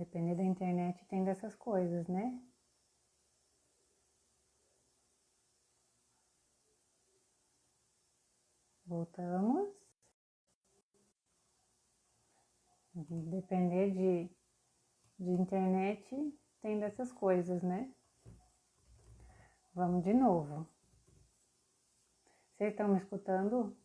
Depender da internet tem dessas coisas, né? Voltamos. Depender de internet tem dessas coisas, né? Vamos de novo. Vocês estão me escutando?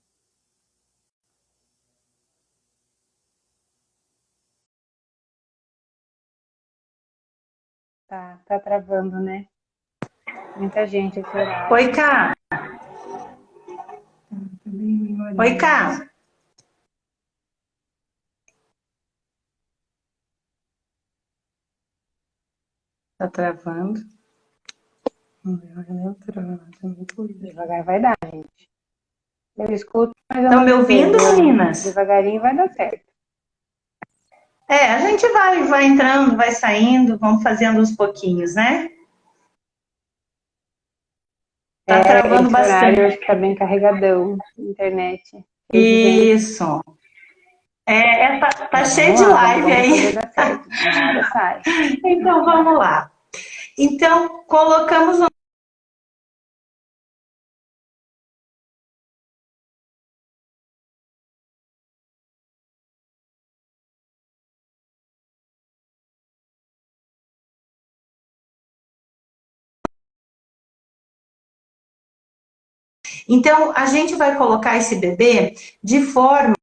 Tá travando, né? Muita gente esse horário. Oi, Cá. Oi, Cá. Tá travando. Devagar vai dar, gente. Eu escuto, mas eu Estão não me ouvindo, vejo. meninas? Devagarinho vai dar certo. A gente vai entrando, vai saindo, vamos fazendo uns pouquinhos, né? Tá travando Esse horário eu acho bastante. que tá bem carregadão, internet. Isso. Tá cheio de Vamos live fazer aí. dar certo. Uma hora sai. Então, vamos lá. Então, colocamos o... Então, a gente vai colocar esse bebê de forma...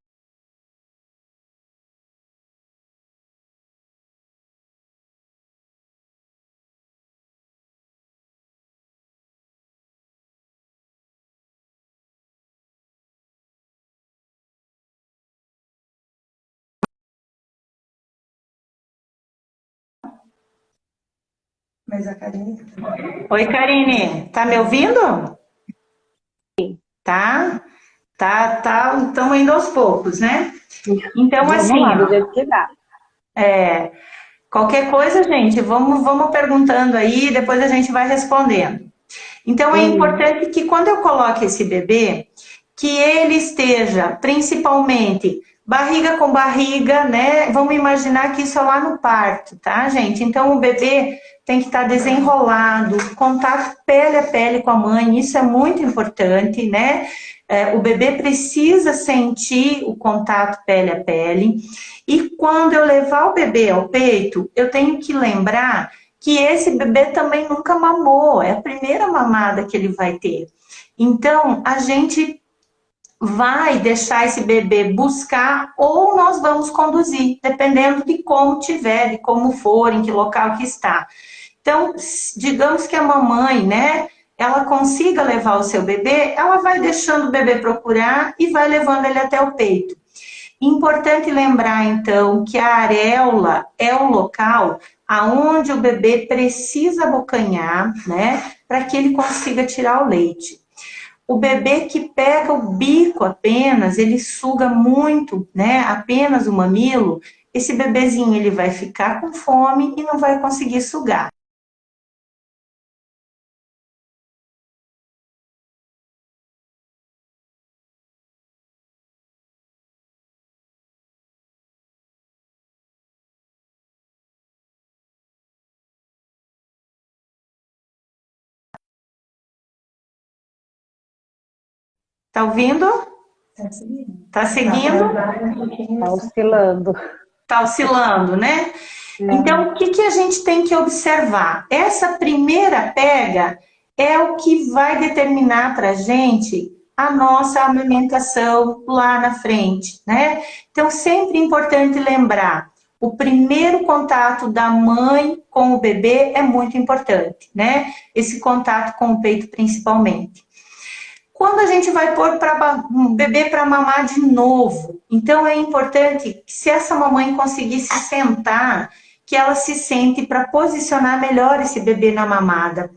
Mas a Karine... Oi, Karine. Tá me ouvindo? Sim. Tá? Estamos indo aos poucos, né? Então, vamos assim, lá, do jeito que dá. Qualquer coisa, gente, vamos perguntando aí, depois a gente vai respondendo. Então, é importante que quando eu coloque esse bebê, que ele esteja principalmente barriga com barriga, né? Vamos imaginar que isso é lá no parto, tá, gente? Então, o bebê tem que estar desenrolado, contato pele a pele com a mãe, isso é muito importante, né? O bebê precisa sentir o contato pele a pele. E quando eu levar o bebê ao peito, eu tenho que lembrar que esse bebê também nunca mamou, é a primeira mamada que ele vai ter. Então, a gente vai deixar esse bebê buscar ou nós vamos conduzir, dependendo de como tiver, de como for, em que local que está. Então, digamos que a mamãe, né, ela consiga levar o seu bebê, ela vai deixando o bebê procurar e vai levando ele até o peito. Importante lembrar, então, que a areola é o local aonde o bebê precisa abocanhar, né, para que ele consiga tirar o leite. O bebê que pega o bico apenas, ele suga muito, né, apenas o mamilo, esse bebezinho ele vai ficar com fome e não vai conseguir sugar. Tá ouvindo? Tá seguindo? Tá oscilando. Tá oscilando, né? Então, o que a gente tem que observar? Essa primeira pega é o que vai determinar para a gente a nossa amamentação lá na frente, né? Então, sempre é importante lembrar, o primeiro contato da mãe com o bebê é muito importante, né? Esse contato com o peito principalmente. Quando a gente vai pôr um bebê para mamar de novo, então é importante que se essa mamãe conseguir se sentar, que ela se sente para posicionar melhor esse bebê na mamada.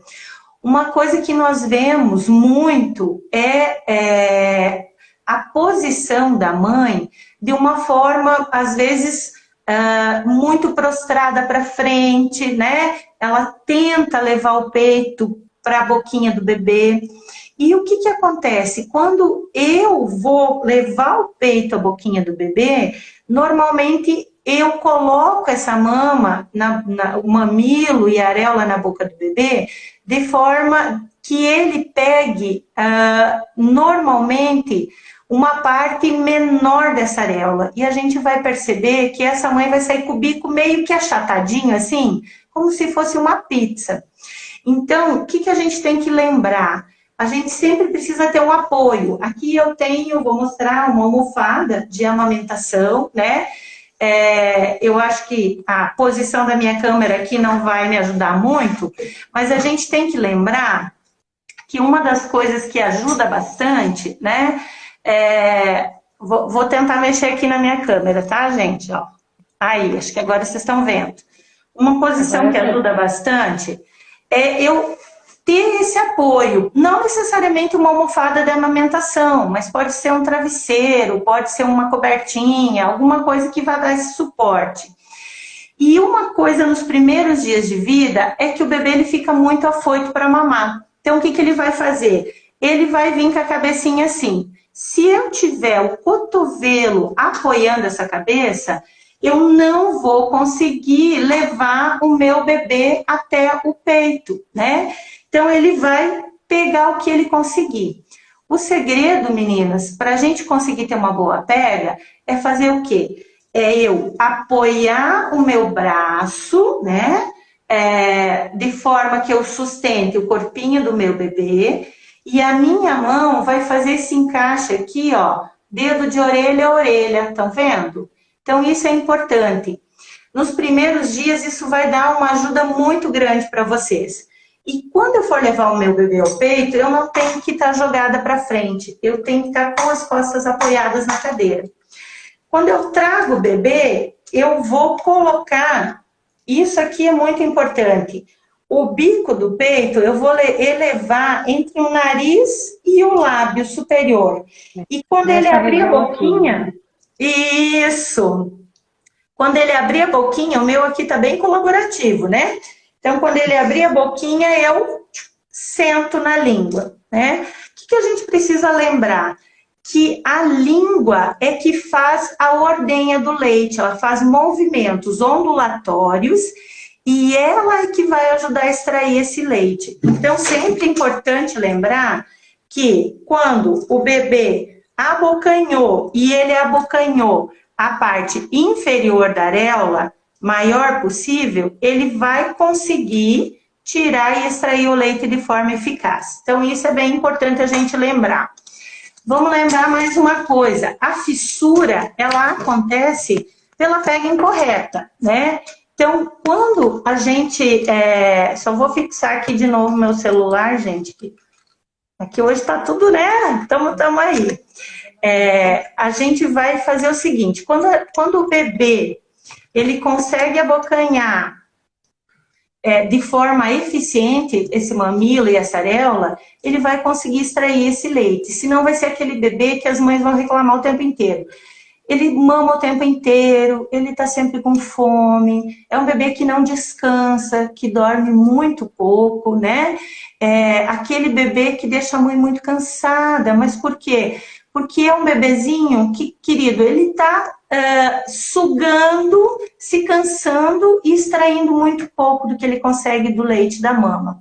Uma coisa que nós vemos muito é a posição da mãe de uma forma, às vezes, muito prostrada para frente, né? Ela tenta levar o peito para a boquinha do bebê. E o que acontece? Quando eu vou levar o peito à boquinha do bebê, normalmente eu coloco essa mama, o mamilo e a areola na boca do bebê, de forma que ele pegue, normalmente, uma parte menor dessa areola. E a gente vai perceber que essa mãe vai sair com o bico meio que achatadinho, assim, como se fosse uma pizza. Então, o que a gente tem que lembrar? A gente sempre precisa ter um apoio. Aqui eu vou mostrar uma almofada de amamentação, né? Eu acho que a posição da minha câmera aqui não vai me ajudar muito, mas a gente tem que lembrar que uma das coisas que ajuda bastante, né? Vou tentar mexer aqui na minha câmera, tá, gente? Ó. Aí, acho que agora vocês estão vendo. Uma posição que ajuda bastante é eu ter esse apoio, não necessariamente uma almofada de amamentação, mas pode ser um travesseiro, pode ser uma cobertinha, alguma coisa que vai dar esse suporte. E uma coisa nos primeiros dias de vida é que o bebê ele fica muito afoito para mamar. Então, o que ele vai fazer? Ele vai vir com a cabecinha assim. Se eu tiver o cotovelo apoiando essa cabeça, eu não vou conseguir levar o meu bebê até o peito, né? Então, ele vai pegar o que ele conseguir. O segredo, meninas, para a gente conseguir ter uma boa pega, é fazer o quê? É eu apoiar o meu braço, né? De forma que eu sustente o corpinho do meu bebê, e a minha mão vai fazer esse encaixe aqui, ó, dedo de orelha a orelha, estão vendo? Então, isso é importante. Nos primeiros dias, isso vai dar uma ajuda muito grande para vocês. E quando eu for levar o meu bebê ao peito, eu não tenho que estar jogada para frente. Eu tenho que estar com as costas apoiadas na cadeira. Quando eu trago o bebê, eu vou colocar... Isso aqui é muito importante. O bico do peito, eu vou elevar entre o nariz e o lábio superior. E quando ele abrir a boquinha... Isso! Quando ele abrir a boquinha, o meu aqui tá bem colaborativo, né? Então, quando ele abrir a boquinha, eu sento na língua, né? O que a gente precisa lembrar? Que a língua é que faz a ordenha do leite, ela faz movimentos ondulatórios e ela é que vai ajudar a extrair esse leite. Então, sempre é importante lembrar que quando o bebê abocanhou e ele abocanhou a parte inferior da areola, maior possível, ele vai conseguir tirar e extrair o leite de forma eficaz. Então, isso é bem importante a gente lembrar. Vamos lembrar mais uma coisa. A fissura, ela acontece pela pega incorreta, né? Então, quando a gente... só vou fixar aqui de novo meu celular, gente. Aqui hoje tá tudo, né? Tamo aí. A gente vai fazer o seguinte. Quando o bebê... ele consegue abocanhar de forma eficiente esse mamilo e essa areola, ele vai conseguir extrair esse leite. Senão vai ser aquele bebê que as mães vão reclamar o tempo inteiro. Ele mama o tempo inteiro, ele está sempre com fome, é um bebê que não descansa, que dorme muito pouco, né? Aquele bebê que deixa a mãe muito cansada, mas por quê? Porque é um bebezinho que, querido, ele está sugando, se cansando e extraindo muito pouco do que ele consegue do leite da mama.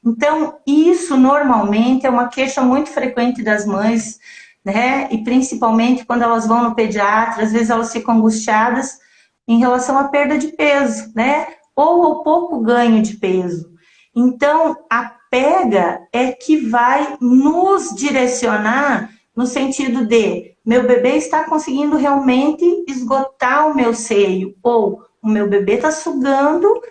Então, isso normalmente é uma queixa muito frequente das mães, né? E principalmente quando elas vão no pediatra, às vezes elas ficam angustiadas em relação à perda de peso, né? Ou ao pouco ganho de peso. Então, a pega é que vai nos direcionar no sentido de meu bebê está conseguindo realmente esgotar o meu seio, ou o meu bebê está sugando.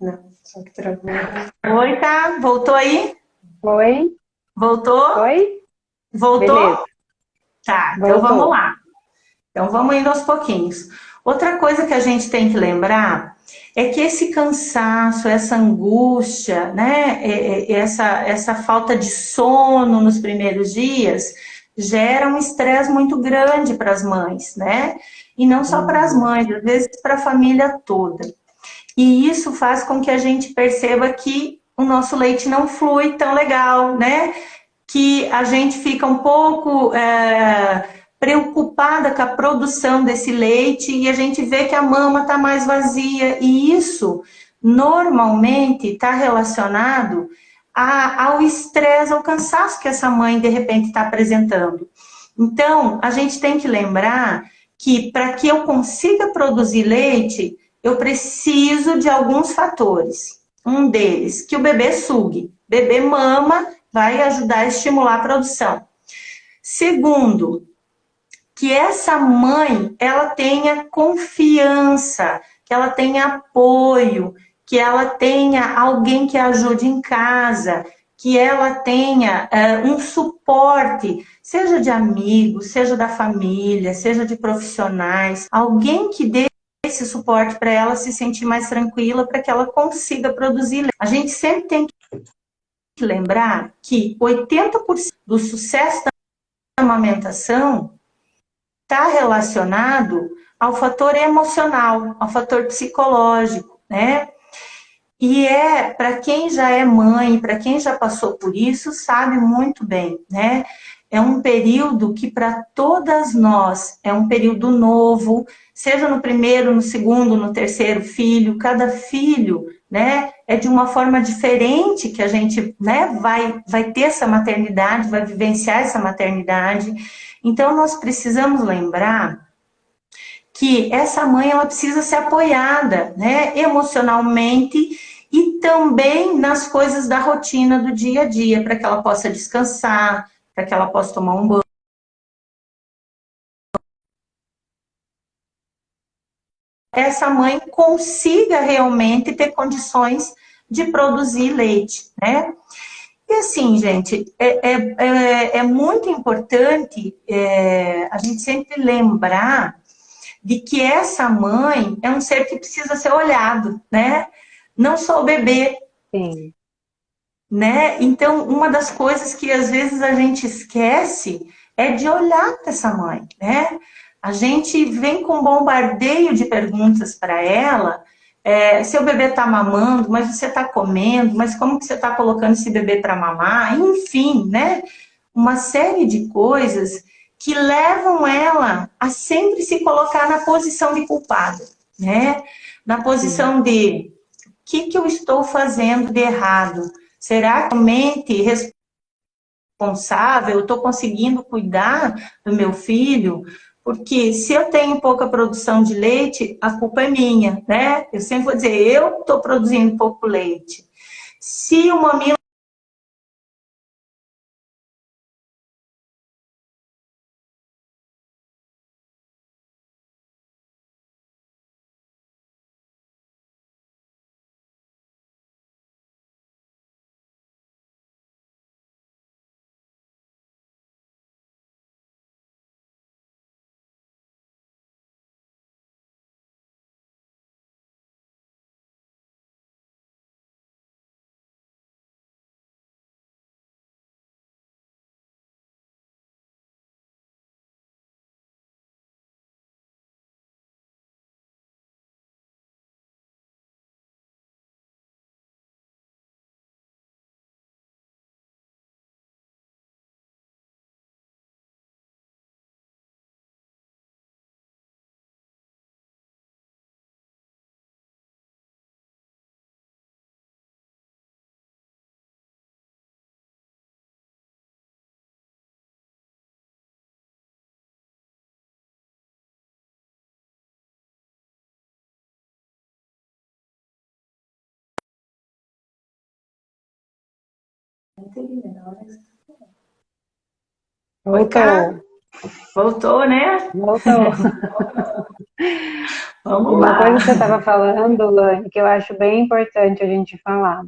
Não, só que travou. Oi, tá? Voltou aí? Oi? Voltou? Oi? Voltou? Beleza. Tá, então Voltou. vamos lá. Então vamos indo aos pouquinhos. Outra coisa que a gente tem que lembrar é que esse cansaço, essa angústia, né, essa falta de sono nos primeiros dias gera um estresse muito grande para as mães, né? E não só para as mães, às vezes para a família toda. E isso faz com que a gente perceba que o nosso leite não flui tão legal, né? Que a gente fica um pouco preocupada com a produção desse leite e a gente vê que a mama está mais vazia. E isso normalmente está relacionado ao estresse, ao cansaço que essa mãe de repente está apresentando. Então, a gente tem que lembrar que para que eu consiga produzir leite, eu preciso de alguns fatores. Um deles, que o bebê sugue. Bebê mama vai ajudar a estimular a produção. Segundo, que essa mãe, ela tenha confiança, que ela tenha apoio, que ela tenha alguém que a ajude em casa, que ela tenha um suporte, seja de amigos, seja da família, seja de profissionais, alguém que dê esse suporte para ela se sentir mais tranquila, para que ela consiga produzir. A gente sempre tem que lembrar que 80% do sucesso da amamentação está relacionado ao fator emocional, ao fator psicológico, né? E para quem já é mãe, para quem já passou por isso, sabe muito bem, né? É um período que para todas nós é um período novo, seja no primeiro, no segundo, no terceiro filho, cada filho, né, é de uma forma diferente que a gente, né, vai ter essa maternidade, vai vivenciar essa maternidade. Então nós precisamos lembrar que essa mãe ela precisa ser apoiada, né, emocionalmente e também nas coisas da rotina do dia a dia, para que ela possa descansar, para que ela possa tomar um banho. Essa mãe consiga realmente ter condições de produzir leite, né? E assim, gente, é muito importante a gente sempre lembrar de que essa mãe é um ser que precisa ser olhado, né? Não só o bebê. Sim. Né? Então, uma das coisas que às vezes a gente esquece é de olhar para essa mãe, né? A gente vem com um bombardeio de perguntas para ela, seu bebê está mamando, mas você está comendo, mas como que você está colocando esse bebê para mamar? Enfim, né? Uma série de coisas que levam ela a sempre se colocar na posição de culpada, né? Na posição de o que eu estou fazendo de errado? Será que realmente responsável? Eu estou conseguindo cuidar do meu filho? Porque se eu tenho pouca produção de leite, a culpa é minha, né? Eu sempre vou dizer, eu estou produzindo pouco leite. Se o mamilo Oi, cá. Voltou. Voltou, né? Voltou. Vamos Uma coisa lá. que você estava falando, Lani, que eu acho bem importante a gente falar.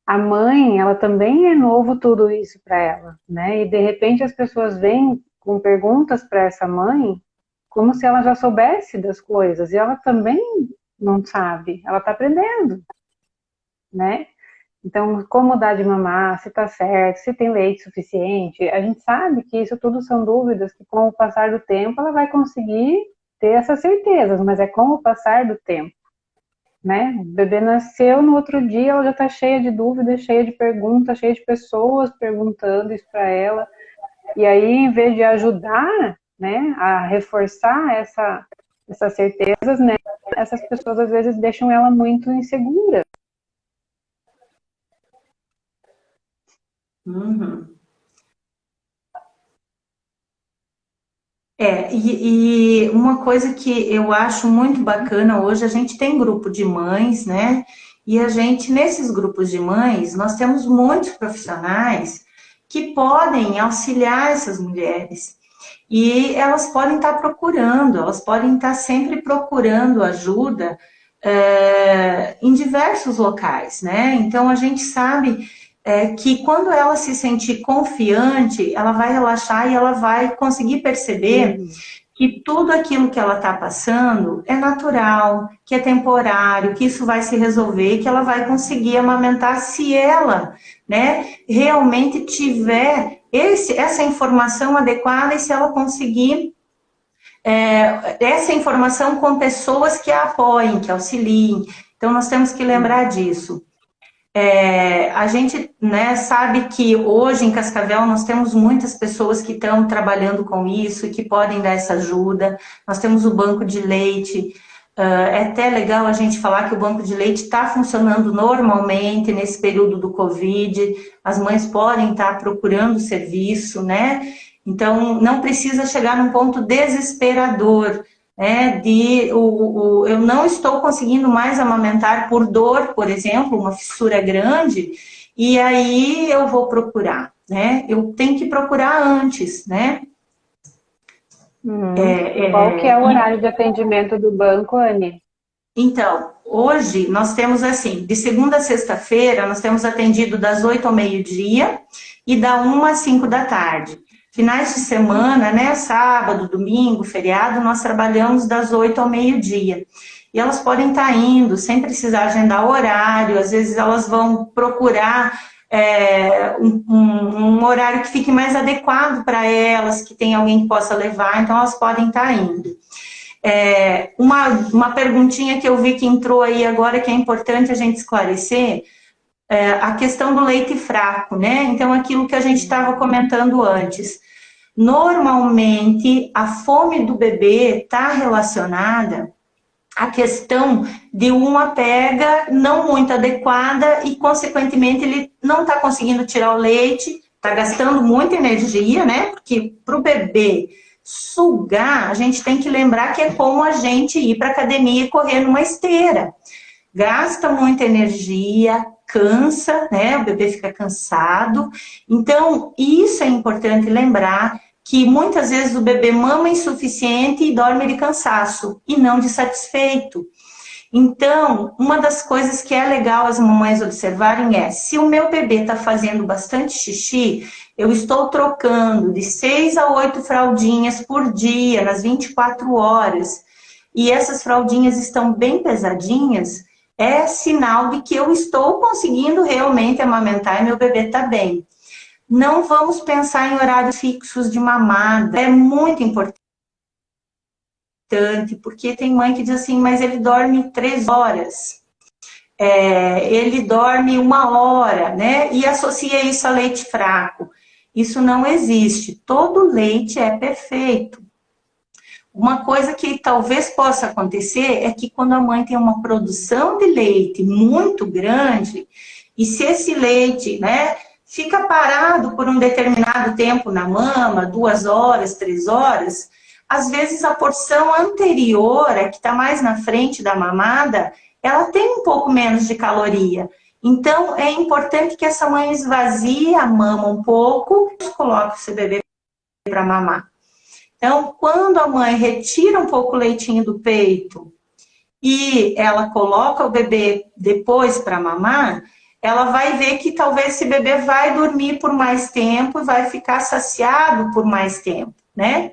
A mãe, ela também é novo tudo isso para ela, né? E de repente as pessoas vêm com perguntas para essa mãe como se ela já soubesse das coisas, e ela também não sabe, ela está aprendendo, né? Então, como dar de mamar, se está certo, se tem leite suficiente, a gente sabe que isso tudo são dúvidas que com o passar do tempo ela vai conseguir ter essas certezas, mas é com o passar do tempo, né? O bebê nasceu, no outro dia ela já está cheia de dúvidas, cheia de perguntas, cheia de pessoas perguntando isso para ela, e aí em vez de ajudar, né, a reforçar essas certezas, né, essas pessoas às vezes deixam ela muito insegura. Uhum. E uma coisa que eu acho muito bacana hoje, a gente tem grupo de mães, né? E a gente, nesses grupos de mães, nós temos muitos profissionais que podem auxiliar essas mulheres. E elas podem estar procurando, elas podem estar sempre procurando ajuda em diversos locais, né? Então a gente sabe que quando ela se sentir confiante, ela vai relaxar e ela vai conseguir perceber que tudo aquilo que ela está passando é natural, que é temporário, que isso vai se resolver, que ela vai conseguir amamentar se ela, né, realmente tiver essa informação adequada e se ela conseguir essa informação com pessoas que a apoiem, que auxiliem. Então, nós temos que lembrar disso. A gente, né, sabe que hoje em Cascavel nós temos muitas pessoas que estão trabalhando com isso e que podem dar essa ajuda. Nós temos o banco de leite. É até legal a gente falar que o banco de leite está funcionando normalmente nesse período do Covid. As mães podem estar procurando serviço, né? Então, não precisa chegar num ponto desesperador, eu não estou conseguindo mais amamentar por dor, por exemplo, uma fissura grande, e aí eu vou procurar, né? Eu tenho que procurar antes, né? Qual que é o horário de atendimento do banco, Anne? Então, hoje nós temos assim, de segunda a sexta-feira, nós temos atendido das 8 ao meio-dia e da 1 às 5 da tarde. Finais de semana, né, sábado, domingo, feriado, nós trabalhamos das 8 ao meio-dia. E elas podem estar indo, sem precisar agendar horário, às vezes elas vão procurar um horário que fique mais adequado para elas, que tem alguém que possa levar, então elas podem estar indo. Uma perguntinha que eu vi que entrou aí agora, que é importante a gente esclarecer, a questão do leite fraco, né? Então, aquilo que a gente estava comentando antes. Normalmente, a fome do bebê está relacionada à questão de uma pega não muito adequada e, consequentemente, ele não está conseguindo tirar o leite, está gastando muita energia, né? Porque para o bebê sugar, a gente tem que lembrar que é como a gente ir para a academia e correr numa esteira. Gasta muita energia, cansa, né? O bebê fica cansado. Então, isso é importante lembrar, que muitas vezes o bebê mama insuficiente e dorme de cansaço, e não de satisfeito. Então, uma das coisas que é legal as mamães observarem é, se o meu bebê está fazendo bastante xixi, eu estou trocando de 6 a 8 fraldinhas por dia, nas 24 horas, e essas fraldinhas estão bem pesadinhas, é sinal de que eu estou conseguindo realmente amamentar e meu bebê está bem. Não vamos pensar em horários fixos de mamada, é muito importante, porque tem mãe que diz assim, mas ele dorme 3 horas, ele dorme 1 hora, né? E associa isso a leite fraco. Isso não existe, todo leite é perfeito. Uma coisa que talvez possa acontecer é que quando a mãe tem uma produção de leite muito grande, e se esse leite, né, fica parado por um determinado tempo na mama, 2 horas, 3 horas, às vezes a porção anterior, a que está mais na frente da mamada, ela tem um pouco menos de caloria. Então, é importante que essa mãe esvazie a mama um pouco e coloque o seu bebê para mamar. Então, quando a mãe retira um pouco o leitinho do peito e ela coloca o bebê depois para mamar, ela vai ver que talvez esse bebê vai dormir por mais tempo e vai ficar saciado por mais tempo, né?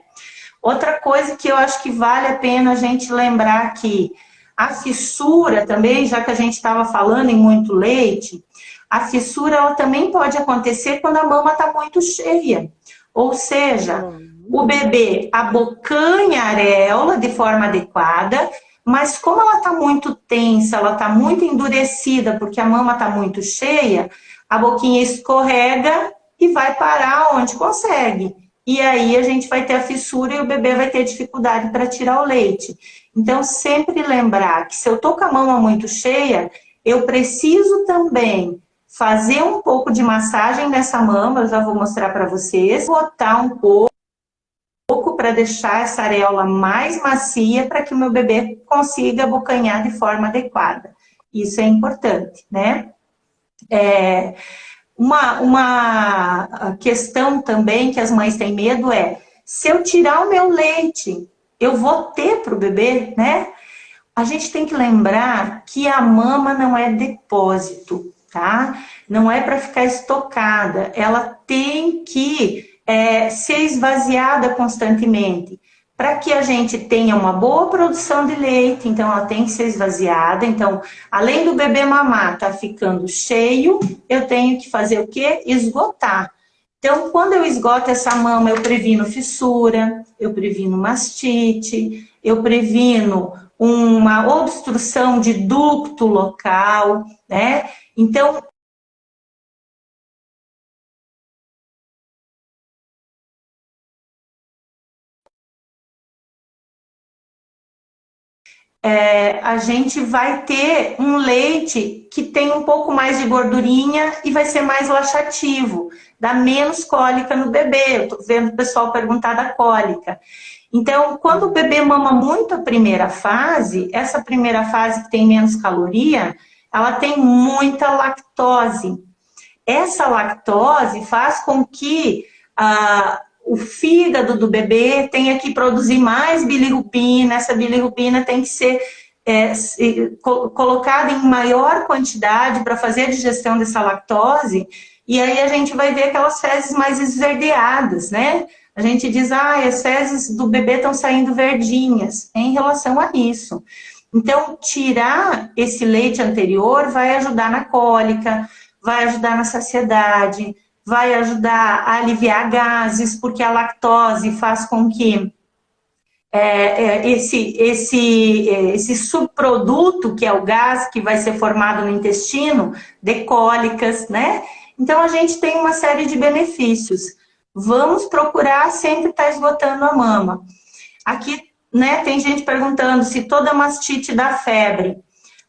Outra coisa que eu acho que vale a pena a gente lembrar aqui, a fissura também, já que a gente estava falando em muito leite, a fissura ela também pode acontecer quando a mama está muito cheia. Ou seja, o bebê abocanha a areola de forma adequada, mas como ela está muito tensa, ela está muito endurecida, porque a mama está muito cheia, a boquinha escorrega e vai parar onde consegue. E aí a gente vai ter a fissura e o bebê vai ter dificuldade para tirar o leite. Então, sempre lembrar que se eu estou com a mama muito cheia, eu preciso também fazer um pouco de massagem nessa mama, eu já vou mostrar para vocês, botar um pouco para deixar essa areola mais macia para que o meu bebê consiga abocanhar de forma adequada. Isso é importante, né? Uma questão também que as mães têm medo é, se eu tirar o meu leite, eu vou ter para o bebê, né? A gente tem que lembrar que a mama não é depósito, tá? Não é para ficar estocada, ela tem que ser esvaziada constantemente. Para que a gente tenha uma boa produção de leite, então ela tem que ser esvaziada. Então, além do bebê mamar tá ficando cheio, eu tenho que fazer o quê? Esgotar. Então, quando eu esgoto essa mama, eu previno fissura, eu previno mastite, eu previno uma obstrução de ducto local, né? Então, a gente vai ter um leite que tem um pouco mais de gordurinha e vai ser mais laxativo, dá menos cólica no bebê. Eu tô vendo o pessoal perguntar da cólica. Então, quando o bebê mama muito a primeira fase, essa primeira fase que tem menos caloria, ela tem muita lactose. Essa lactose faz com que o fígado do bebê tenha que produzir mais bilirrubina, essa bilirrubina tem que ser colocada em maior quantidade para fazer a digestão dessa lactose, e aí a gente vai ver aquelas fezes mais esverdeadas, né? A gente diz, as fezes do bebê estão saindo verdinhas, em relação a isso. Então, tirar esse leite anterior vai ajudar na cólica, vai ajudar na saciedade, vai ajudar a aliviar gases, porque a lactose faz com que esse subproduto, que é o gás que vai ser formado no intestino, dê cólicas, né? Então, a gente tem uma série de benefícios. Vamos procurar sempre estar esgotando a mama. Aqui, né, tem gente perguntando se toda mastite dá febre.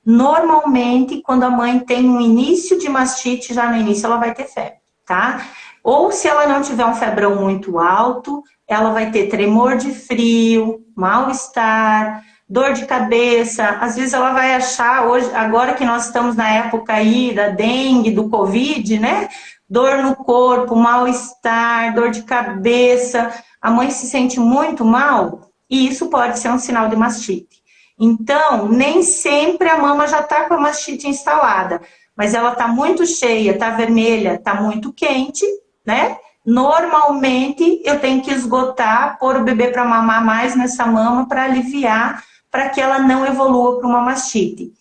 Normalmente, quando a mãe tem um início de mastite, já no início ela vai ter febre, tá? Ou se ela não tiver um febrão muito alto, ela vai ter tremor de frio, mal-estar, dor de cabeça. Às vezes ela vai achar, hoje, agora que nós estamos na época aí da dengue, do Covid, né? Dor no corpo, mal-estar, dor de cabeça. A mãe se sente muito mal e isso pode ser um sinal de mastite. Então, nem sempre a mama já está com a mastite instalada, mas ela está muito cheia, está vermelha, está muito quente, né? Normalmente, eu tenho que esgotar, pôr o bebê para mamar mais nessa mama para aliviar, para que ela não evolua para uma mastite.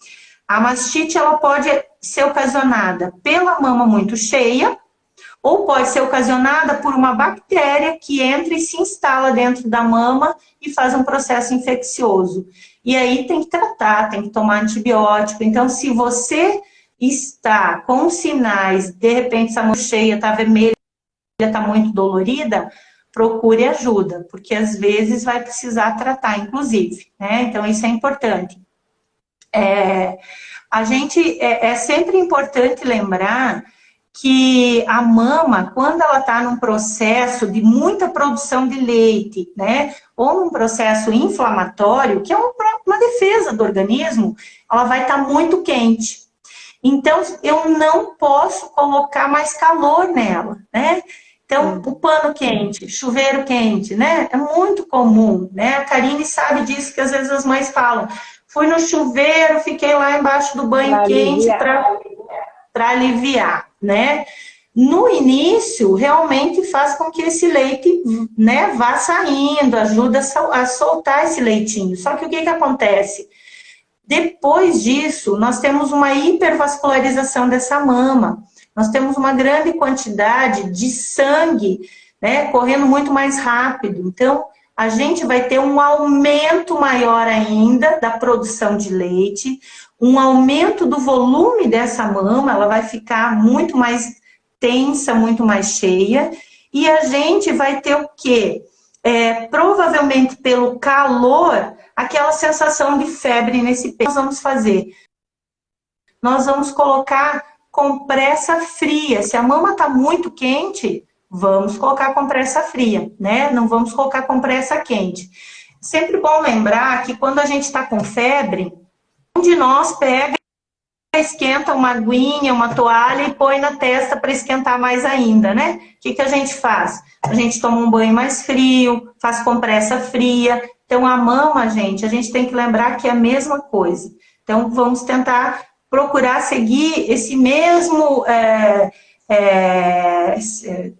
A mastite, ela pode ser ocasionada pela mama muito cheia, ou pode ser ocasionada por uma bactéria que entra e se instala dentro da mama e faz um processo infeccioso. E aí tem que tratar, tem que tomar antibiótico. Então, se você está com sinais, de repente essa mão cheia, está vermelha, está muito dolorida, procure ajuda, porque às vezes vai precisar tratar, inclusive, né? Então, isso é importante. É sempre importante lembrar que a mama, quando ela está num processo de muita produção de leite, né, ou num processo inflamatório, que é uma defesa do organismo, ela vai estar muito quente. Então, eu não posso colocar mais calor nela, né? Então, o pano quente, chuveiro quente, né? É muito comum, né? A Karine sabe disso, que às vezes as mães falam, fui no chuveiro, fiquei lá embaixo do banho quente para aliviar, né? no início, realmente faz com que esse leite, né, vá saindo, ajuda a soltar esse leitinho. Só que o que que acontece? Depois disso, nós temos uma hipervascularização dessa mama. Nós temos uma grande quantidade de sangue, né, correndo muito mais rápido. Então, a gente vai ter um aumento maior ainda da produção de leite, um aumento do volume dessa mama, ela vai ficar muito mais tensa, muito mais cheia, e a gente vai ter o quê? Provavelmente pelo calor, aquela sensação de febre nesse peito. Nós vamos fazer? Nós vamos colocar compressa fria. Se a mama está muito quente, vamos colocar compressa fria, né? Não vamos colocar compressa quente. Sempre bom lembrar que quando a gente está com febre, um de nós pega, esquenta uma aguinha, uma toalha e põe na testa para esquentar mais ainda, né? O que que a gente faz? A gente toma um banho mais frio, faz compressa fria. Então, a mama, gente, a gente tem que lembrar que é a mesma coisa. Então, vamos tentar procurar seguir esse mesmo,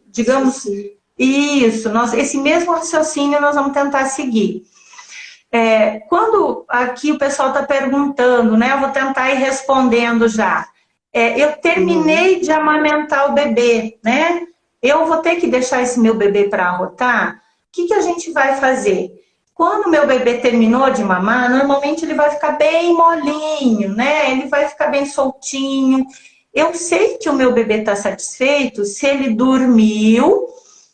digamos, isso, esse mesmo raciocínio nós vamos tentar seguir. Quando aqui o pessoal está perguntando, né? Eu vou tentar ir respondendo já. Eu terminei de amamentar o bebê, né? Eu vou ter que deixar esse meu bebê para arrotar? O que que a gente vai fazer? Quando o meu bebê terminou de mamar, normalmente ele vai ficar bem molinho, né? Ele vai ficar bem soltinho. Eu sei que o meu bebê está satisfeito se ele dormiu.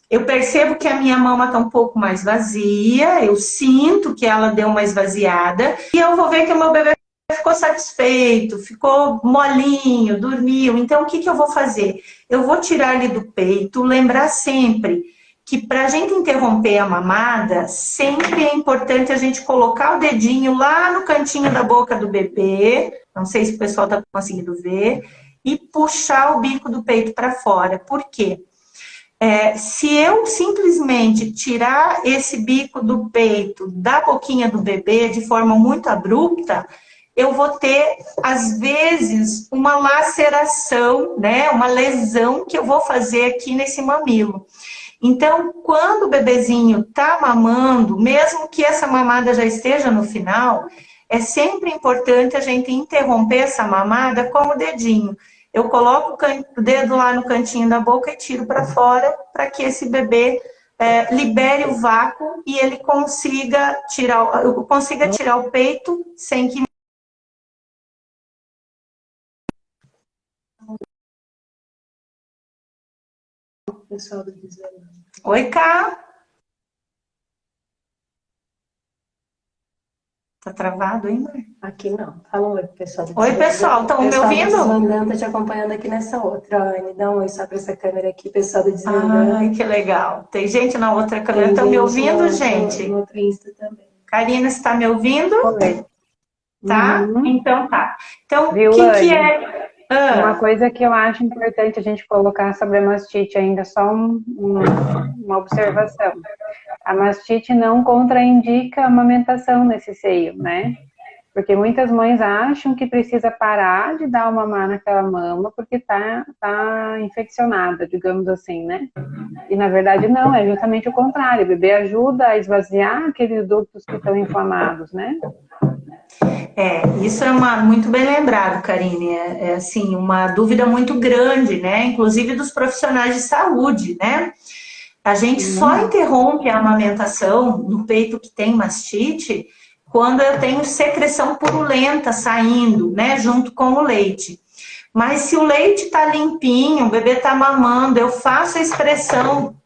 Eu percebo que a minha mama está um pouco mais vazia, eu sinto que ela deu uma esvaziada, e eu vou ver que o meu bebê ficou satisfeito, ficou molinho, dormiu. Então, o que que eu vou fazer? Eu vou tirar ele do peito, lembrar sempre que para a gente interromper a mamada, sempre é importante a gente colocar o dedinho lá no cantinho da boca do bebê, não sei se o pessoal está conseguindo ver, e puxar o bico do peito para fora. Por quê? Se eu simplesmente tirar esse bico do peito da boquinha do bebê de forma muito abrupta, eu vou ter, às vezes, uma laceração, né? Uma lesão que eu vou fazer aqui nesse mamilo. Então, quando o bebezinho está mamando, mesmo que essa mamada já esteja no final, é sempre importante a gente interromper essa mamada com o dedinho. Eu coloco o dedo lá no cantinho da boca e tiro para fora, para que esse bebê libere o vácuo e ele consiga tirar o peito sem que... Pessoal do Visual. Oi, Cá. Tá travado ainda? Aqui não. Fala um oi pro pessoal do Oi, pessoal. Estão me ouvindo? O pessoal do Desvendando tá te acompanhando aqui nessa outra. Anne, dá um oi só para essa câmera aqui, pessoal do Desvendando. Ai, que legal. Tem gente na outra câmera. Estão me ouvindo, gente? No outro Insta também. Karina, está me ouvindo? Oi. Tá? Então tá. Então, o Viu, que é... Uma coisa que eu acho importante a gente colocar sobre a mastite ainda, só uma observação. A mastite não contraindica a amamentação nesse seio, né? Porque muitas mães acham que precisa parar de dar uma mamar naquela mama porque tá infeccionada, digamos assim, né? E na verdade não, é justamente o contrário. O bebê ajuda a esvaziar aqueles ductos que estão inflamados, né? Isso é muito bem lembrado, Karine. Assim, uma dúvida muito grande, né? Inclusive dos profissionais de saúde, né? A gente só interrompe a amamentação no peito que tem mastite quando eu tenho secreção purulenta saindo, né? Junto com o leite. Mas se o leite tá limpinho, o bebê tá mamando, eu faço a expressão,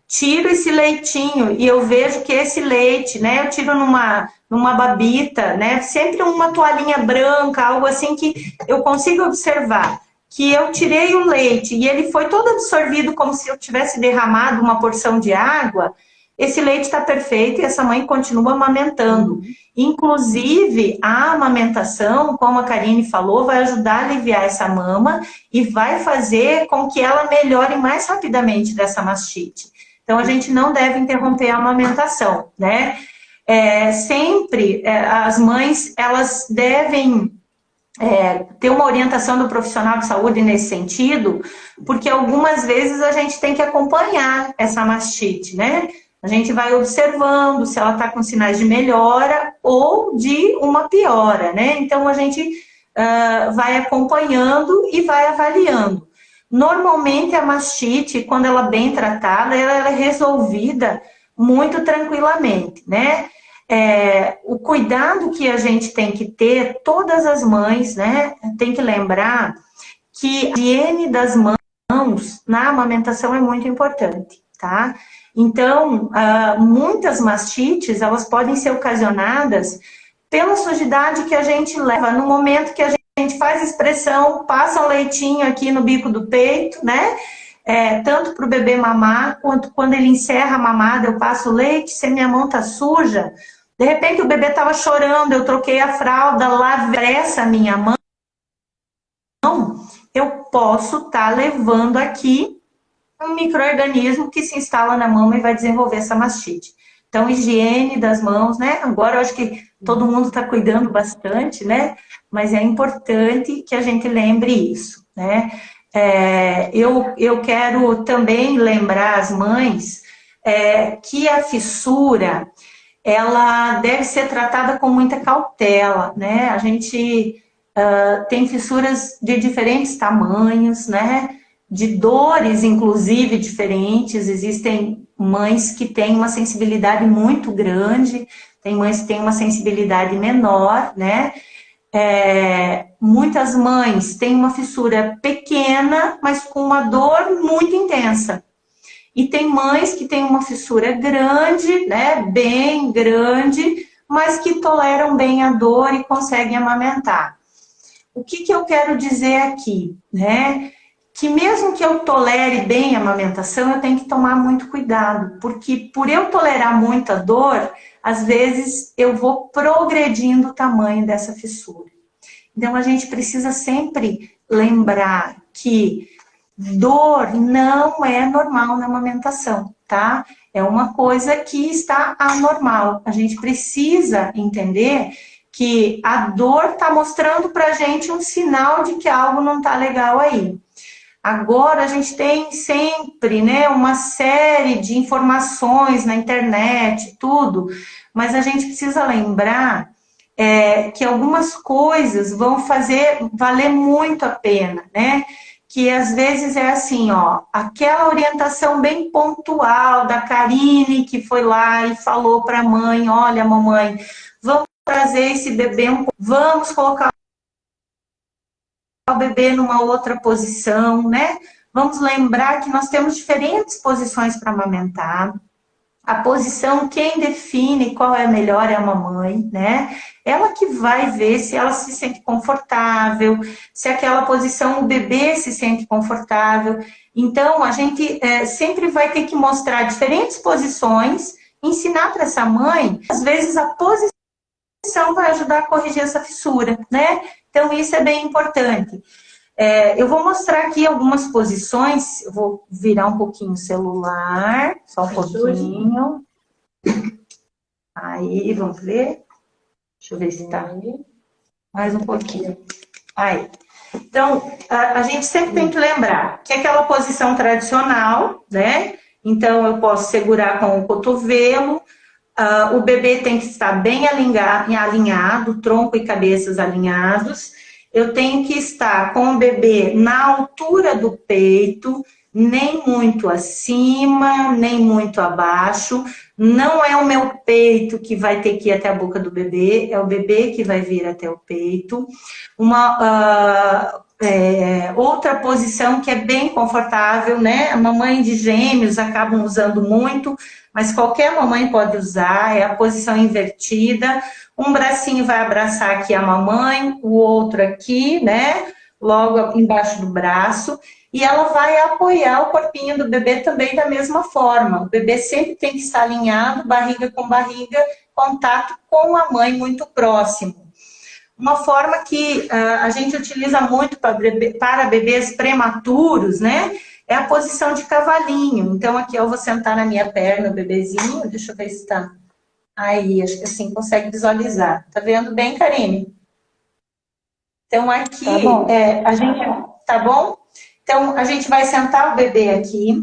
tiro esse leitinho e eu vejo que esse leite, né? Eu tiro numa babita, né? Sempre uma toalhinha branca, algo assim que eu consigo observar que eu tirei o leite e ele foi todo absorvido como se eu tivesse derramado uma porção de água. Esse leite está perfeito e essa mãe continua amamentando. Inclusive, a amamentação, como a Karine falou, vai ajudar a aliviar essa mama e vai fazer com que ela melhore mais rapidamente dessa mastite. Então, a gente não deve interromper a amamentação, né? Sempre as mães, elas devem ter uma orientação do profissional de saúde nesse sentido, porque algumas vezes a gente tem que acompanhar essa mastite, né? A gente vai observando se ela está com sinais de melhora ou de uma piora, né? Então, a gente vai acompanhando e vai avaliando. Normalmente, a mastite, quando ela é bem tratada, ela é resolvida muito tranquilamente, né? O cuidado que a gente tem que ter, todas as mães, né? Tem que lembrar que a higiene das mãos na amamentação é muito importante, tá? Então, muitas mastites, elas podem ser ocasionadas pela sujidade que a gente leva no momento que a gente faz expressão, passa um leitinho aqui no bico do peito, né? Tanto para o bebê mamar, quanto quando ele encerra a mamada, eu passo leite, se a minha mão tá suja, de repente o bebê estava chorando, eu troquei a fralda, lavei a minha mão, eu posso estar levando aqui um micro-organismo que se instala na mama e vai desenvolver essa mastite. Então, higiene das mãos, né? Agora eu acho que todo mundo está cuidando bastante, né? Mas é importante que a gente lembre isso, né? Eu quero também lembrar as mães que a fissura, ela deve ser tratada com muita cautela, né? A gente tem fissuras de diferentes tamanhos, né? De dores, inclusive, diferentes. Existem mães que têm uma sensibilidade muito grande, tem mães que têm uma sensibilidade menor, né? Muitas mães têm uma fissura pequena, mas com uma dor muito intensa. E tem mães que têm uma fissura grande, né? Bem grande, mas que toleram bem a dor e conseguem amamentar. O que eu quero dizer aqui, né? Que mesmo que eu tolere bem a amamentação, eu tenho que tomar muito cuidado, porque por eu tolerar muita dor, às vezes eu vou progredindo o tamanho dessa fissura. Então, a gente precisa sempre lembrar que dor não é normal na amamentação, tá? É uma coisa que está anormal. A gente precisa entender que a dor está mostrando pra gente um sinal de que algo não está legal aí. Agora a gente tem sempre, né, uma série de informações na internet, tudo, mas a gente precisa lembrar que algumas coisas vão fazer valer muito a pena, né? Que às vezes é assim, ó, aquela orientação bem pontual da Karine que foi lá e falou para a mãe, olha, mamãe, vamos trazer esse bebê vamos colocar o bebê numa outra posição, né? Vamos lembrar que nós temos diferentes posições para amamentar. A posição, quem define qual é a melhor é a mamãe, né? Ela que vai ver se ela se sente confortável, se aquela posição o bebê se sente confortável. Então, a gente sempre vai ter que mostrar diferentes posições, ensinar para essa mãe, às vezes a posição vai ajudar a corrigir essa fissura, né? Então, isso é bem importante. Eu vou mostrar aqui algumas posições, eu vou virar um pouquinho o celular, só um pouquinho. Aí, vamos ver. Deixa eu ver se tá. Mais um pouquinho. Aí. Então, a gente sempre tem que lembrar que é aquela posição tradicional, né? Então, eu posso segurar com o cotovelo, o bebê tem que estar bem alinhado, tronco e cabeças alinhados. Eu tenho que estar com o bebê na altura do peito, nem muito acima, nem muito abaixo. Não é o meu peito que vai ter que ir até a boca do bebê, é o bebê que vai vir até o peito. Outra posição que é bem confortável, né? A mamãe de gêmeos acabam usando muito, mas qualquer mamãe pode usar, é a posição invertida. Um bracinho vai abraçar aqui a mamãe, o outro aqui, né? Logo embaixo do braço. E ela vai apoiar o corpinho do bebê também da mesma forma. O bebê sempre tem que estar alinhado, barriga com barriga, contato com a mãe muito próximo. Uma forma que a gente utiliza muito para bebês prematuros, né? É a posição de cavalinho. Então, aqui eu vou sentar na minha perna o bebezinho. Deixa eu ver se tá. Aí, acho que assim consegue visualizar. Tá vendo bem, Karine? Então, aqui, Tá bom. a gente, tá bom? Então, a gente vai sentar o bebê aqui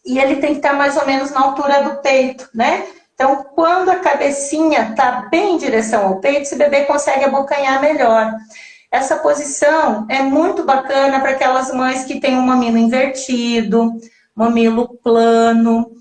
e ele tem que estar mais ou menos na altura do peito, né? Então, quando a cabecinha está bem em direção ao peito, esse bebê consegue abocanhar melhor. Essa posição é muito bacana para aquelas mães que têm um mamilo invertido, mamilo plano,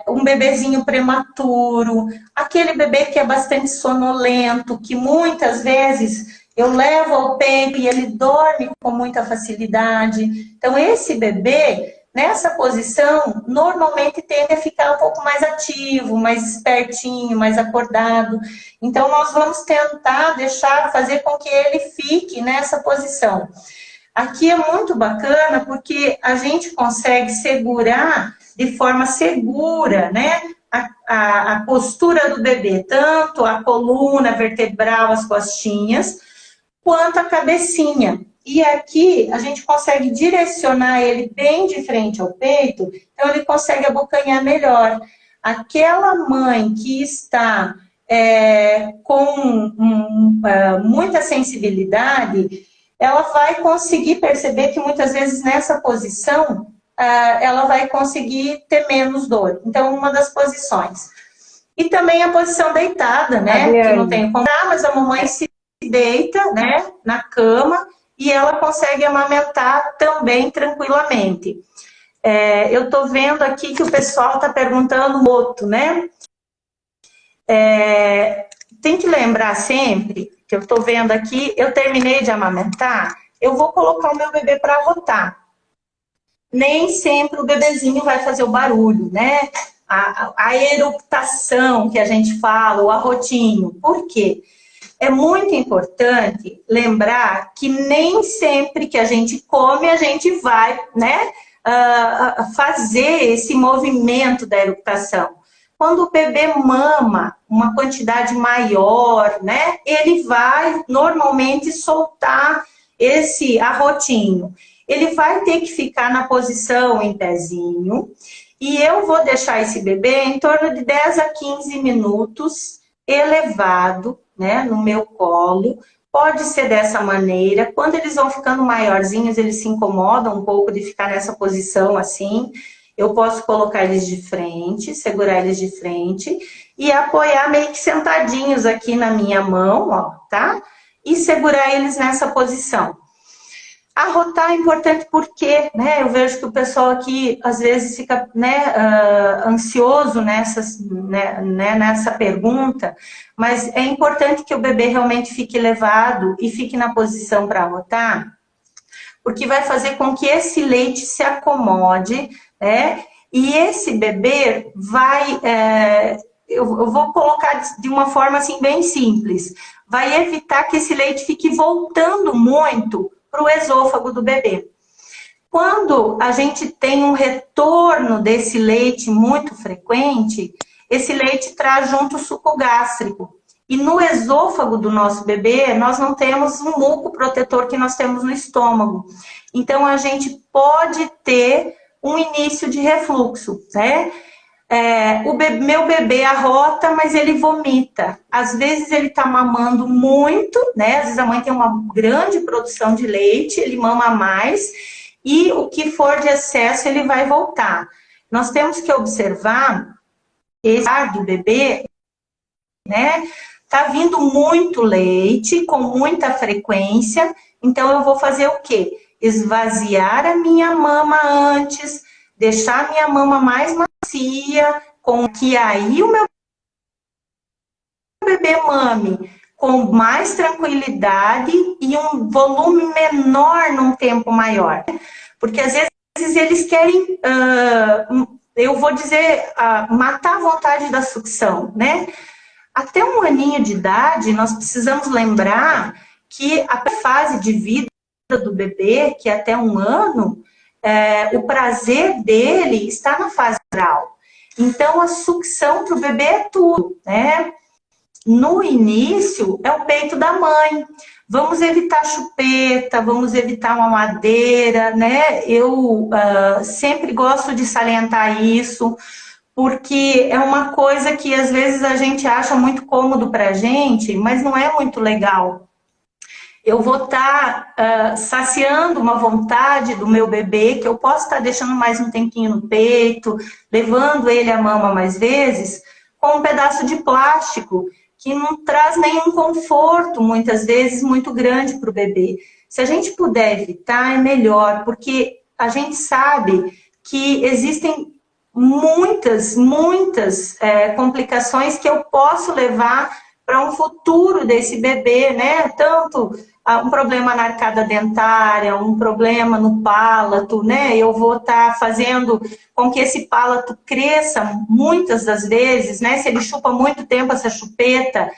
um bebezinho prematuro, aquele bebê que é bastante sonolento, que muitas vezes eu levo ao peito e ele dorme com muita facilidade. Então, esse bebê, nessa posição, normalmente tende a ficar um pouco mais ativo, mais espertinho, mais acordado. Então, nós vamos tentar fazer com que ele fique nessa posição. Aqui é muito bacana porque a gente consegue segurar de forma segura, né? A postura do bebê, tanto a coluna vertebral, as costinhas, quanto a cabecinha. E aqui a gente consegue direcionar ele bem de frente ao peito, então ele consegue abocanhar melhor. Aquela mãe que está com muita sensibilidade, ela vai conseguir perceber que muitas vezes nessa posição ela vai conseguir ter menos dor. Então, uma das posições. E também a posição deitada, né? Adriane. Que não tem como, mas a mamãe se deita, né, na cama e ela consegue amamentar também tranquilamente. Eu estou vendo aqui que o pessoal está perguntando outro, né? Tem que lembrar sempre, que eu estou vendo aqui, eu terminei de amamentar, eu vou colocar o meu bebê para arrotar. Nem sempre o bebezinho vai fazer o barulho, né? A eructação que a gente fala, o arrotinho. Por quê? É muito importante lembrar que nem sempre que a gente come, a gente vai, né, fazer esse movimento da eructação. Quando o bebê mama uma quantidade maior, né, ele vai normalmente soltar esse arrotinho. Ele vai ter que ficar na posição em pezinho e eu vou deixar esse bebê em torno de 10 a 15 minutos elevado, né, no meu colo. Pode ser dessa maneira. Quando eles vão ficando maiorzinhos, eles se incomodam um pouco de ficar nessa posição assim. Eu posso colocar eles de frente, segurar eles de frente e apoiar meio que sentadinhos aqui na minha mão, ó, tá? E segurar eles nessa posição. Arrotar é importante porque, né, eu vejo que o pessoal aqui às vezes fica, né, ansioso nessa pergunta, mas é importante que o bebê realmente fique elevado e fique na posição para arrotar, porque vai fazer com que esse leite se acomode, né, e esse bebê vai, eu vou colocar de uma forma assim bem simples, vai evitar que esse leite fique voltando muito para o esôfago do bebê. Quando a gente tem um retorno desse leite muito frequente, esse leite traz junto o suco gástrico. E no esôfago do nosso bebê, nós não temos um muco protetor que nós temos no estômago. Então, a gente pode ter um início de refluxo, né? Meu bebê arrota, mas ele vomita. Às vezes ele está mamando muito, né? Às vezes a mãe tem uma grande produção de leite, ele mama mais, e o que for de excesso ele vai voltar. Nós temos que observar esse ar do bebê, né? Tá vindo muito leite, com muita frequência, então eu vou fazer o quê? Esvaziar a minha mama antes, deixar a minha mama mais macia, com que aí o meu bebê mame com mais tranquilidade e um volume menor num tempo maior. Porque às vezes eles querem, eu vou dizer, matar a vontade da sucção, né? Até 1 aninho de idade, nós precisamos lembrar que a fase de vida do bebê, que é até 1 ano, o prazer dele está na fase oral. Então, a sucção para o bebê é tudo, né? No início, é o peito da mãe. Vamos evitar chupeta, vamos evitar mamadeira, né? Eu sempre gosto de salientar isso, porque é uma coisa que às vezes a gente acha muito cômodo para a gente, mas não é muito legal. eu vou estar saciando uma vontade do meu bebê, que eu posso estar deixando mais um tempinho no peito, levando ele à mama mais vezes, com um pedaço de plástico, que não traz nenhum conforto, muitas vezes, muito grande para o bebê. Se a gente puder evitar, é melhor, porque a gente sabe que existem muitas complicações que eu posso levar para um futuro desse bebê, né? Tanto um problema na arcada dentária, um problema no palato, né? Eu vou estar fazendo com que esse palato cresça muitas das vezes, né? Se ele chupa muito tempo essa chupeta,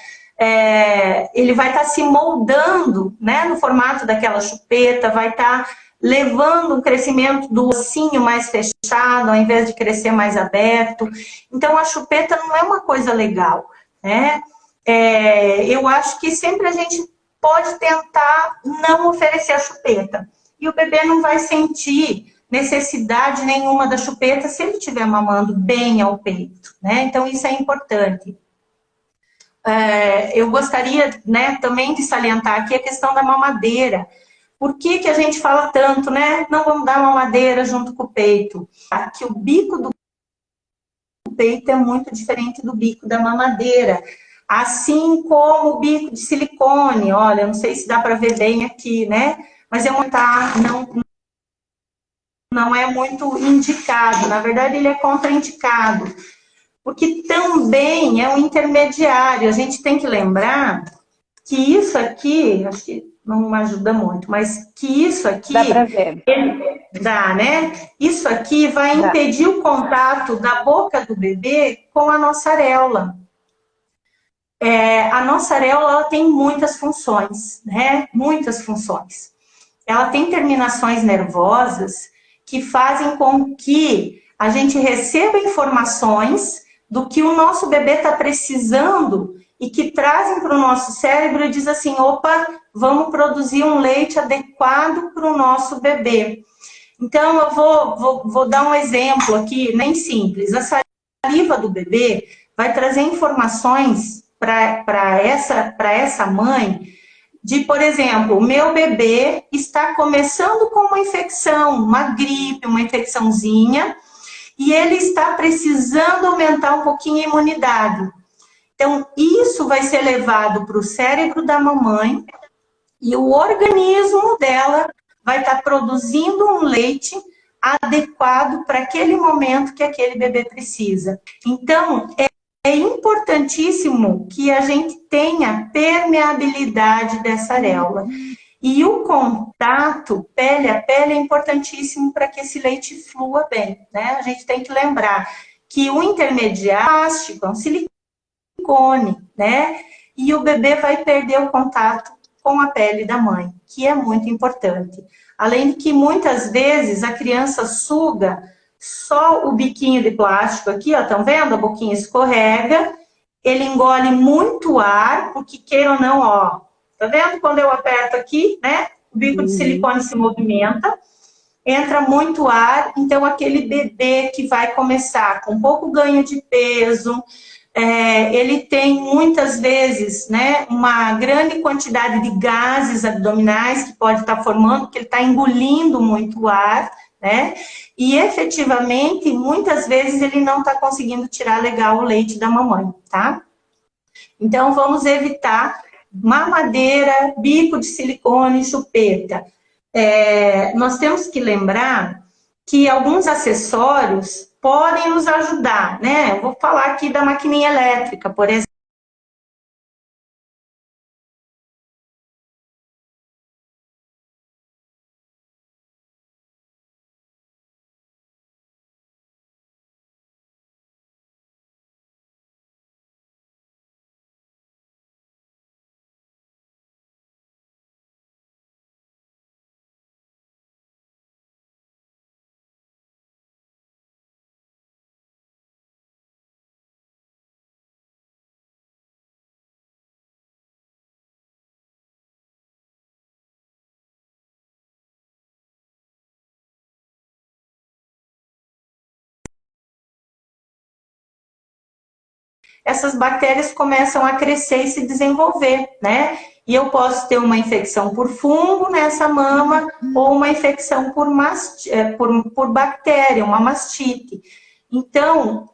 ele vai estar se moldando, né? No formato daquela chupeta, vai estar levando um crescimento do ossinho mais fechado, ao invés de crescer mais aberto. Então, a chupeta não é uma coisa legal, né? Eu acho que sempre a gente pode tentar não oferecer a chupeta. E o bebê não vai sentir necessidade nenhuma da chupeta se ele estiver mamando bem ao peito, né? Então, isso é importante. Eu gostaria, né, também de salientar aqui a questão da mamadeira. Por que a gente fala tanto, né? Não vamos dar mamadeira junto com o peito. Que o bico do peito é muito diferente do bico da mamadeira. Assim como o bico de silicone, olha, não sei se dá para ver bem aqui, né? Mas não é muito indicado, na verdade ele é contraindicado, porque também é um intermediário. A gente tem que lembrar que isso aqui, acho que não ajuda muito, mas que isso aqui... Dá para ver. Dá, né? Isso aqui vai impedir o contato da boca do bebê com a nossa areola. A nossa areola ela tem muitas funções, né? Muitas funções. Ela tem terminações nervosas que fazem com que a gente receba informações do que o nosso bebê está precisando e que trazem para o nosso cérebro e diz assim, opa, vamos produzir um leite adequado para o nosso bebê. Então, eu vou dar um exemplo aqui, nem simples. A saliva do bebê vai trazer informações para essa mãe de, por exemplo, o meu bebê está começando com uma infecção, uma gripe, uma infecçãozinha, e ele está precisando aumentar um pouquinho a imunidade. Então, isso vai ser levado para o cérebro da mamãe e o organismo dela vai estar produzindo um leite adequado para aquele momento que aquele bebê precisa. Então, é importantíssimo que a gente tenha permeabilidade dessa areola. E o contato pele a pele é importantíssimo para que esse leite flua bem, né? A gente tem que lembrar que o intermediário é um silicone, né? E o bebê vai perder o contato com a pele da mãe, que é muito importante. Além de que muitas vezes a criança suga só o biquinho de plástico aqui, ó, estão vendo? A boquinha escorrega, ele engole muito ar, porque queira ou não, ó, tá vendo? Quando eu aperto aqui, né? O bico de silicone se movimenta, entra muito ar, então aquele bebê que vai começar com pouco ganho de peso, ele tem muitas vezes, né, uma grande quantidade de gases abdominais que pode estar formando, porque ele está engolindo muito ar, né, e efetivamente, muitas vezes ele não está conseguindo tirar legal o leite da mamãe, tá? Então, vamos evitar mamadeira, bico de silicone, chupeta. Nós temos que lembrar que alguns acessórios podem nos ajudar, né? Eu vou falar aqui da maquininha elétrica, por exemplo. essas bactérias começam a crescer e se desenvolver, né? E eu posso ter uma infecção por fungo nessa mama ou uma infecção por bactéria, uma mastite. Então,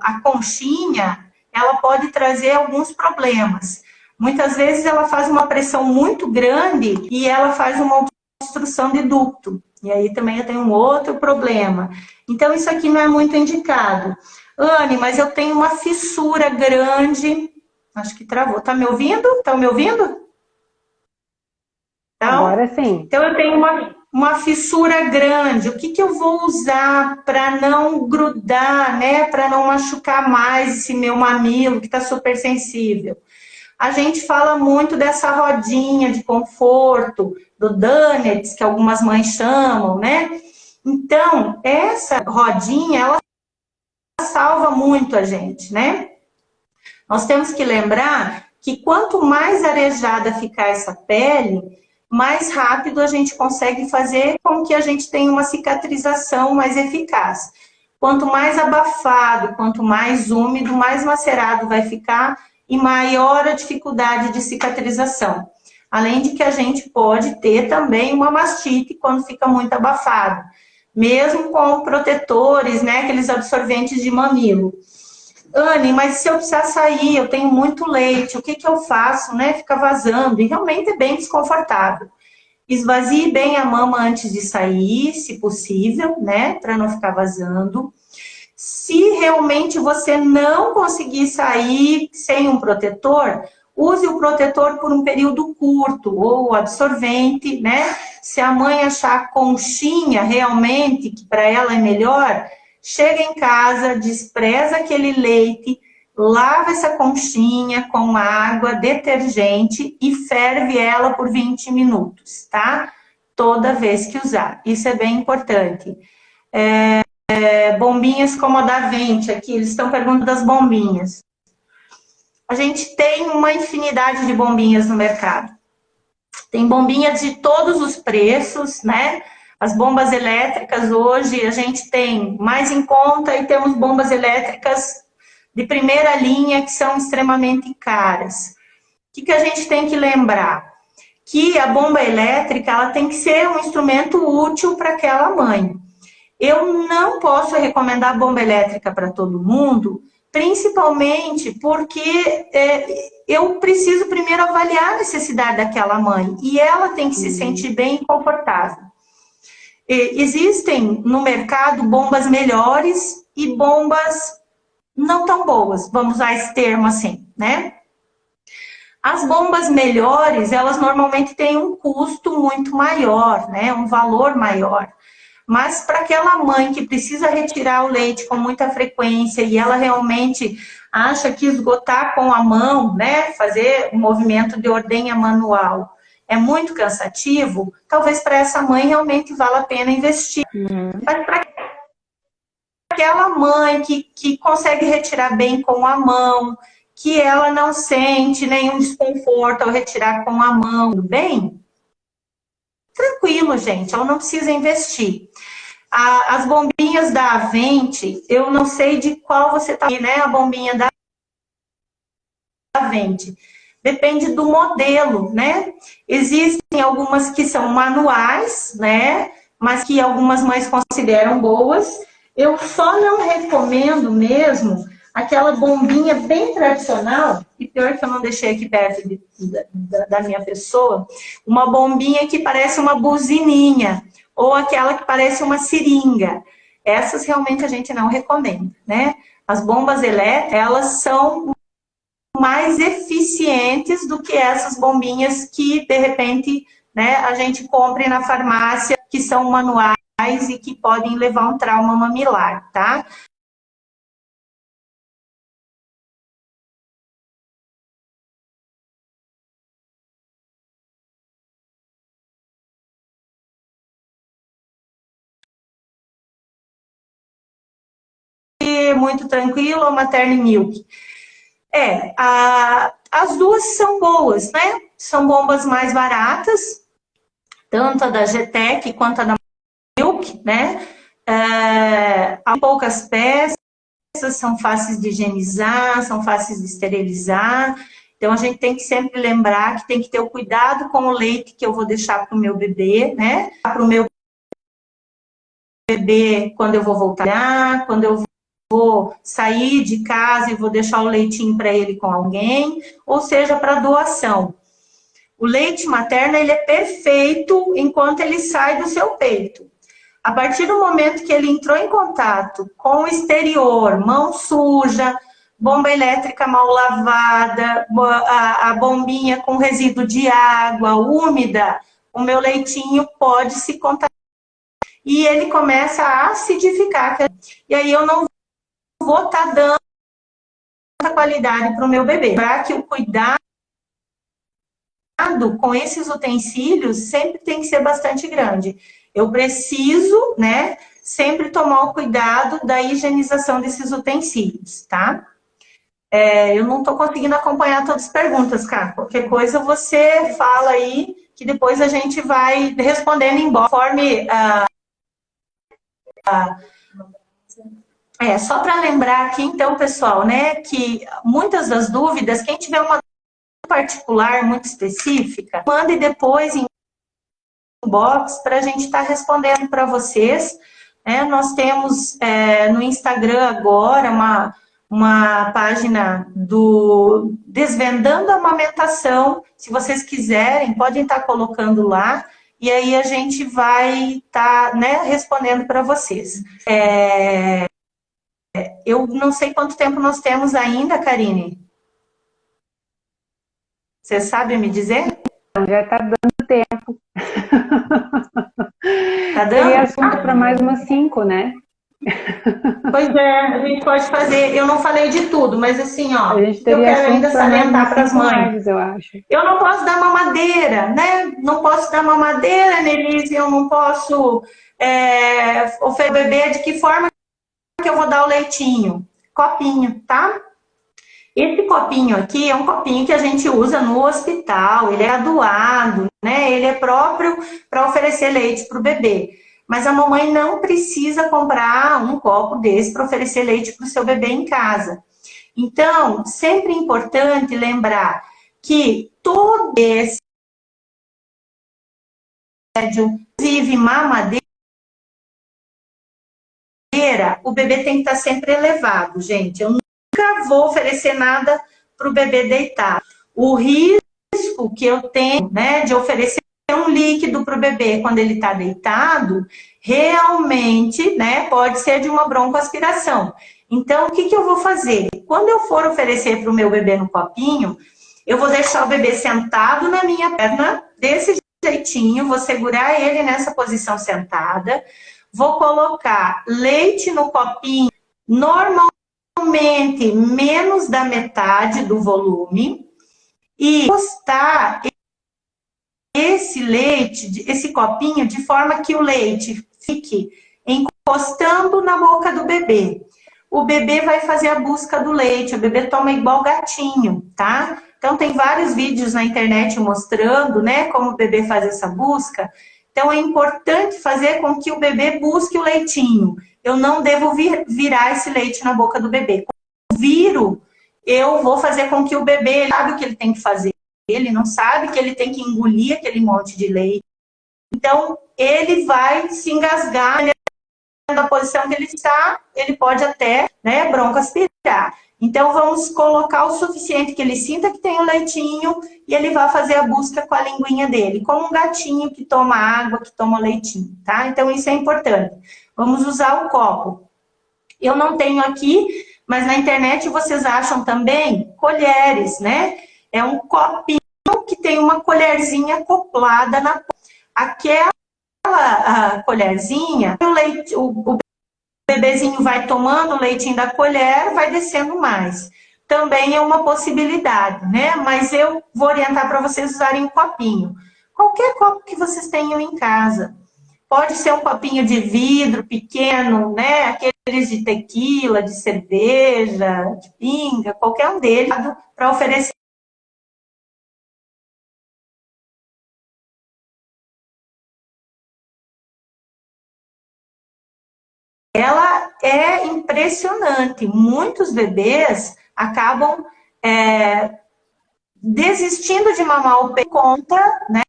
a conchinha, ela pode trazer alguns problemas. Muitas vezes ela faz uma pressão muito grande e ela faz uma obstrução de ducto. E aí também eu tenho um outro problema. Então, isso aqui não é muito indicado. Anne, mas eu tenho uma fissura grande. Acho que travou. Tá me ouvindo? Estão me ouvindo? Então, Agora sim. Então, eu tenho uma fissura grande. O que eu vou usar para não grudar, né? Para não machucar mais esse meu mamilo que está super sensível? A gente fala muito dessa rodinha de conforto, do Dunnets, que algumas mães chamam, né? Então, essa rodinha, ela salva muito a gente, né? Nós temos que lembrar que quanto mais arejada ficar essa pele, mais rápido a gente consegue fazer com que a gente tenha uma cicatrização mais eficaz. Quanto mais abafado, quanto mais úmido, mais macerado vai ficar e maior a dificuldade de cicatrização. Além de que a gente pode ter também uma mastite quando fica muito abafado, mesmo com protetores, né, aqueles absorventes de mamilo. Anne, mas se eu precisar sair, eu tenho muito leite, o que eu faço, né? Fica vazando e realmente é bem desconfortável. Esvazie bem a mama antes de sair, se possível, né? Para não ficar vazando. Se realmente você não conseguir sair sem um protetor, use o protetor por um período curto, ou absorvente, né? Se a mãe achar conchinha realmente, que para ela é melhor, chega em casa, despreza aquele leite, lava essa conchinha com água, detergente e ferve ela por 20 minutos, tá? Toda vez que usar. Isso é bem importante. Bombinhas como a da Vente, aqui, eles estão perguntando das bombinhas. A gente tem uma infinidade de bombinhas no mercado. Tem bombinhas de todos os preços, né? As bombas elétricas hoje a gente tem mais em conta e temos bombas elétricas de primeira linha que são extremamente caras. O que a gente tem que lembrar? Que a bomba elétrica ela tem que ser um instrumento útil para aquela mãe. Eu não posso recomendar bomba elétrica para todo mundo, principalmente porque eu preciso primeiro avaliar a necessidade daquela mãe e ela tem que se sentir bem e confortável. Existem no mercado bombas melhores e bombas não tão boas, vamos usar esse termo assim, né? As bombas melhores, elas normalmente têm um custo muito maior, né? Um valor maior. Mas para aquela mãe que precisa retirar o leite com muita frequência e ela realmente acha que esgotar com a mão, né? Fazer o movimento de ordenha manual é muito cansativo, talvez para essa mãe realmente vale a pena investir. Mas para aquela mãe que consegue retirar bem com a mão, que ela não sente nenhum desconforto ao retirar com a mão, tudo bem? Tranquilo, gente, ela não precisa investir. As bombinhas da Avente, eu não sei de qual você está, né? A bombinha da Avente. Depende do modelo, né? Existem algumas que são manuais, né? Mas que algumas mães consideram boas. Eu só não recomendo mesmo aquela bombinha bem tradicional, e pior que eu não deixei aqui perto da minha pessoa, uma bombinha que parece uma buzininha, ou aquela que parece uma seringa. Essas realmente a gente não recomenda, né? As bombas elétricas, elas são mais eficientes do que essas bombinhas que, de repente, né, a gente compre na farmácia, que são manuais e que podem levar um trauma mamilar, tá? Muito tranquilo, ou Materne Milk. As duas são boas, né? São bombas mais baratas, tanto a da GTEC quanto a da Milk, né? Há poucas peças, são fáceis de higienizar, são fáceis de esterilizar. Então, a gente tem que sempre lembrar que tem que ter o cuidado com o leite que eu vou deixar para o meu bebê, né? Para o meu bebê quando eu vou voltar, quando eu vou sair de casa e vou deixar o leitinho para ele com alguém, ou seja, para doação. O leite materno, ele é perfeito enquanto ele sai do seu peito. A partir do momento que ele entrou em contato com o exterior, mão suja, bomba elétrica mal lavada, a bombinha com resíduo de água úmida, o meu leitinho pode se contaminar. E ele começa a acidificar. E aí eu não vou estar dando tanta qualidade para o meu bebê. Para que o cuidado com esses utensílios sempre tem que ser bastante grande. Eu preciso, né, sempre tomar o cuidado da higienização desses utensílios, tá? Eu não estou conseguindo acompanhar todas as perguntas, cara. Qualquer coisa você fala aí, que depois a gente vai respondendo conforme só para lembrar aqui, então, pessoal, né, que muitas das dúvidas, quem tiver uma particular muito específica, mande depois em inbox para a gente estar respondendo para vocês. Nós temos no Instagram agora uma página do Desvendando a Amamentação. Se vocês quiserem, podem estar colocando lá. E aí a gente vai estar, né, respondendo para vocês. Eu não sei quanto tempo nós temos ainda, Karine. Você sabe me dizer? Já está dando tempo. Tá dando? Teria assunto para mais umas 5, né? Pois é, a gente pode fazer. Eu não falei de tudo, mas assim, ó, A gente eu teria quero ainda assunto para mais salientar para umas as 5 mães. lives, eu acho. Eu não posso dar mamadeira, né? Não posso dar mamadeira, Nelise, eu não posso oferecer o bebê. De que forma que eu vou dar o leitinho? Copinho, tá? Esse copinho aqui é um copinho que a gente usa no hospital, ele é aduado, né? Ele é próprio para oferecer leite para o bebê. Mas a mamãe não precisa comprar um copo desse para oferecer leite para o seu bebê em casa. Então, sempre é importante lembrar que todo esse inclusive mamadeira, o bebê tem que estar sempre elevado, gente. Eu nunca vou oferecer nada para o bebê deitar. O risco que eu tenho, né, de oferecer um líquido para o bebê quando ele está deitado, realmente, né, pode ser de uma broncoaspiração. Então, o que eu vou fazer? Quando eu for oferecer para o meu bebê no copinho, eu vou deixar o bebê sentado na minha perna, desse jeitinho, vou segurar ele nessa posição sentada, vou colocar leite no copinho, normalmente menos da metade do volume, e encostar esse leite, esse copinho, de forma que o leite fique encostando na boca do bebê. O bebê vai fazer a busca do leite, o bebê toma igual gatinho, tá? Então, tem vários vídeos na internet mostrando, né, como o bebê faz essa busca. Então, é importante fazer com que o bebê busque o leitinho. Eu não devo virar esse leite na boca do bebê. Quando eu viro, eu vou fazer com que o bebê sabe o que ele tem que fazer. Ele não sabe que ele tem que engolir aquele monte de leite. Então, ele vai se engasgar na posição que ele está, ele pode até, né, broncoaspirar. Então, vamos colocar o suficiente que ele sinta que tem o leitinho e ele vai fazer a busca com a linguinha dele, como um gatinho que toma água, que toma leitinho, tá? Então, isso é importante. Vamos usar o copo. Eu não tenho aqui, mas na internet vocês acham também colheres, né? É um copinho que tem uma colherzinha acoplada na ponta. Aquela colherzinha, o bebezinho vai tomando o leitinho da colher, vai descendo mais. Também é uma possibilidade, né? Mas eu vou orientar para vocês usarem um copinho. Qualquer copo que vocês tenham em casa. Pode ser um copinho de vidro pequeno, né? Aqueles de tequila, de cerveja, de pinga, qualquer um deles, para oferecer. é impressionante. Muitos bebês acabam desistindo de mamar o peito por conta, né,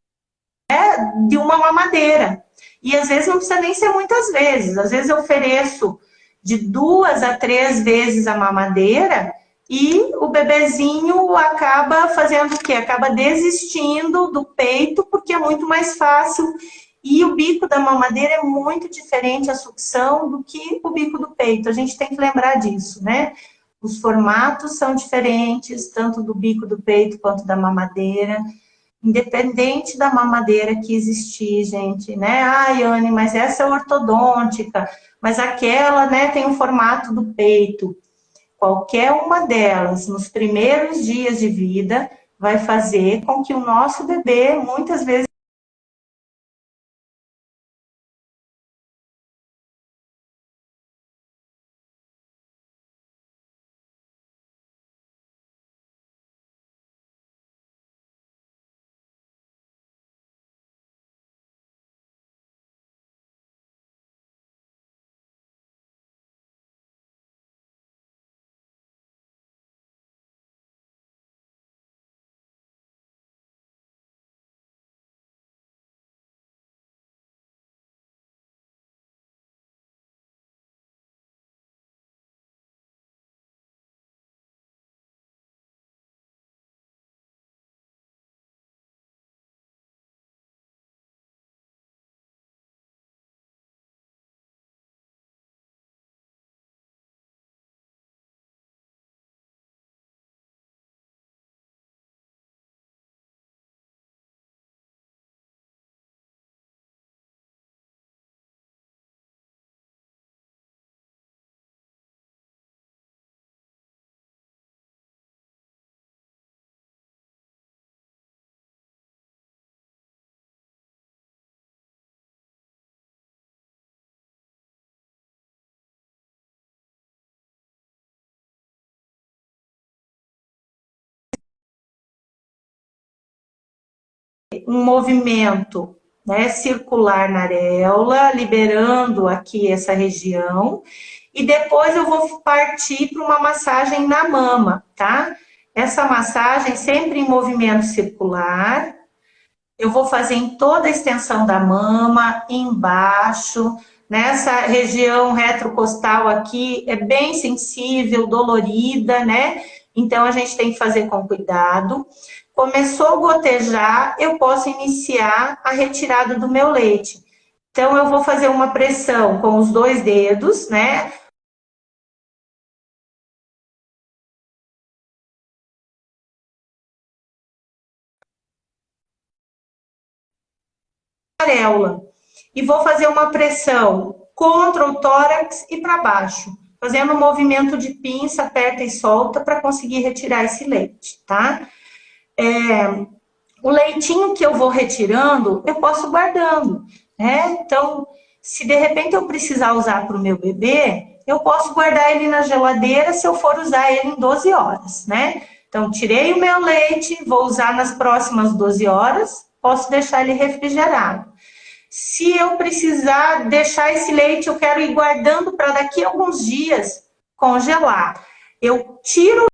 de uma mamadeira. E às vezes não precisa nem ser muitas vezes. Às vezes eu ofereço de 2 a 3 vezes a mamadeira e o bebezinho acaba fazendo o quê? Acaba desistindo do peito porque é muito mais fácil. E o bico da mamadeira é muito diferente a sucção do que o bico do peito. A gente tem que lembrar disso, né? Os formatos são diferentes, tanto do bico do peito quanto da mamadeira. Independente da mamadeira que existir, gente, né? Ai, Anne, mas essa é ortodôntica, mas aquela, né, tem o formato do peito. Qualquer uma delas, nos primeiros dias de vida, vai fazer com que o nosso bebê, muitas vezes, um movimento, né, circular na areola, liberando aqui essa região, e depois eu vou partir para uma massagem na mama, tá? Essa massagem sempre em movimento circular, eu vou fazer em toda a extensão da mama, embaixo, nessa região retrocostal aqui, é bem sensível, dolorida, né? Então, a gente tem que fazer com cuidado. Começou a gotejar, eu posso iniciar a retirada do meu leite. Então, eu vou fazer uma pressão com os 2 dedos, né? Areola. E vou fazer uma pressão contra o tórax e para baixo, fazendo um movimento de pinça, aperta e solta para conseguir retirar esse leite, tá? O leitinho que eu vou retirando, eu posso guardando, né? Então, se de repente eu precisar usar para o meu bebê, eu posso guardar ele na geladeira se eu for usar ele em 12 horas, né? Então, tirei o meu leite, vou usar nas próximas 12 horas, posso deixar ele refrigerado. Se eu precisar deixar esse leite, eu quero ir guardando para daqui a alguns dias congelar. Eu tiro